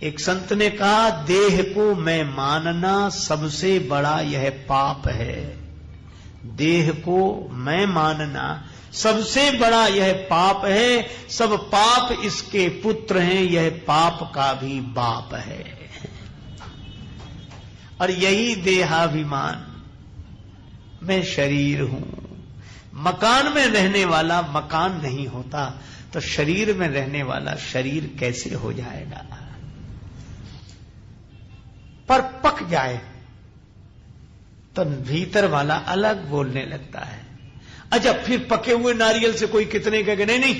एक संत ने कहा, देह को मैं मानना सबसे बड़ा यह पाप है। देह को मैं मानना सबसे बड़ा यह पाप है। सब पाप इसके पुत्र हैं, यह पाप का भी बाप है। और यही देहाभिमान, मैं शरीर हूं। मकान में रहने वाला मकान नहीं होता, तो शरीर में रहने वाला शरीर कैसे हो जाएगा? पर पक जाए तो भीतर वाला अलग बोलने लगता है। अच्छा, फिर पके हुए नारियल से कोई कितने कहे, नहीं नहीं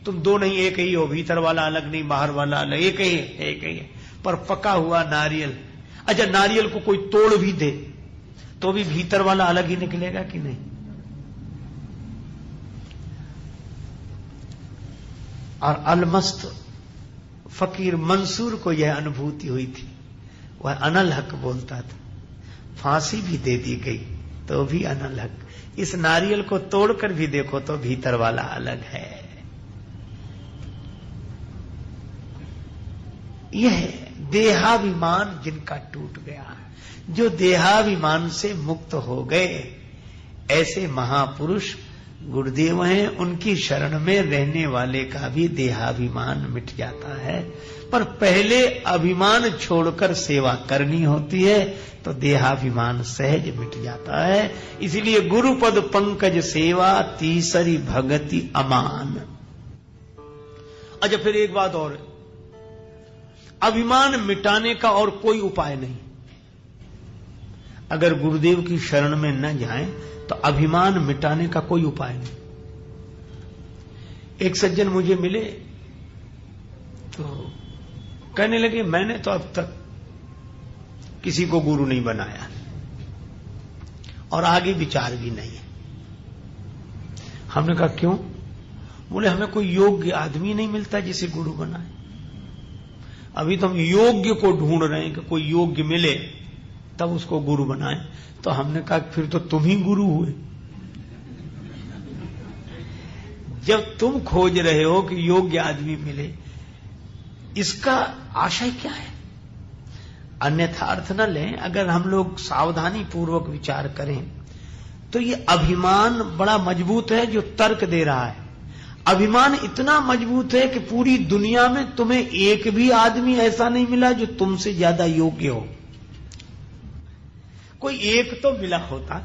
तुम दो नहीं एक ही हो, भीतर वाला अलग नहीं बाहर वाला अलग, एक ही है। पर पका हुआ नारियल, अच्छा नारियल को कोई तोड़ भी दे तो भी भीतर वाला अलग ही निकलेगा कि नहीं? और अलमस्त फकीर मंसूर को यह अनुभूति हुई थी। वह अनल हक बोलता था, फांसी भी दे दी गई तो भी अनल हक। इस नारियल को तोड़कर भी देखो तो भीतर वाला अलग है। यह देहाभिमान जिनका टूट गया, जो देहाभिमान से मुक्त हो गए, ऐसे महापुरुष गुरुदेव हैं। उनकी शरण में रहने वाले का भी देहाभिमान मिट जाता है। पर पहले अभिमान छोड़कर सेवा करनी होती है तो देहाभिमान सहज मिट जाता है। इसलिए गुरुपद पंकज सेवा तीसरी भगति अमान। अच्छा, फिर एक बात और, अभिमान मिटाने का और कोई उपाय नहीं। अगर गुरुदेव की शरण में न जाएं तो अभिमान मिटाने का कोई उपाय नहीं। एक सज्जन मुझे मिले तो कहने लगे, मैंने तो अब तक किसी को गुरु नहीं बनाया और आगे विचार भी नहीं है। हमने कहा क्यों? बोले, हमें कोई योग्य आदमी नहीं मिलता जिसे गुरु बनाए। अभी तो हम योग्य को ढूंढ रहे हैं कि कोई योग्य मिले तब उसको गुरु बनाए। तो हमने कहा फिर तो तुम ही गुरु हुए। जब तुम खोज रहे हो कि योग्य आदमी मिले, इसका आशय क्या है? अन्यथा अर्थ न लें। अगर हम लोग सावधानी पूर्वक विचार करें तो ये अभिमान बड़ा मजबूत है जो तर्क दे रहा है। अभिमान इतना मजबूत है कि पूरी दुनिया में तुम्हें एक भी आदमी ऐसा नहीं मिला जो तुमसे ज्यादा योग्य हो। कोई एक तो मिला होता।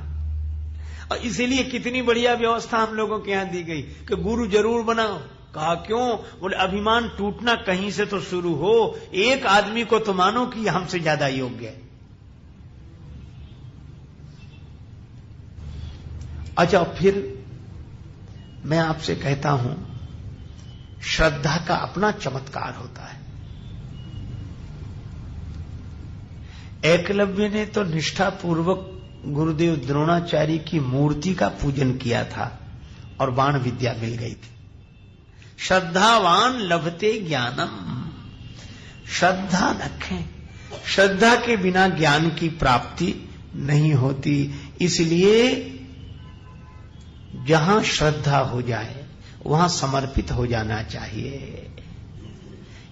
और इसीलिए कितनी बढ़िया व्यवस्था हम लोगों के यहां दी गई कि गुरु जरूर बनाओ। कहा क्यों? बोले, अभिमान टूटना कहीं से तो शुरू हो। एक आदमी को तो मानो कि हमसे ज्यादा योग्य है। अच्छा, फिर मैं आपसे कहता हूं, श्रद्धा का अपना चमत्कार होता है। एकलव्य ने तो निष्ठा पूर्वक गुरुदेव द्रोणाचार्य की मूर्ति का पूजन किया था और बाण विद्या मिल गई थी। श्रद्धावान लभते ज्ञानम। श्रद्धा रखें, श्रद्धा के बिना ज्ञान की प्राप्ति नहीं होती। इसलिए जहां श्रद्धा हो जाए वहां समर्पित हो जाना चाहिए।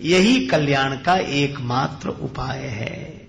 यही कल्याण का एकमात्र उपाय है।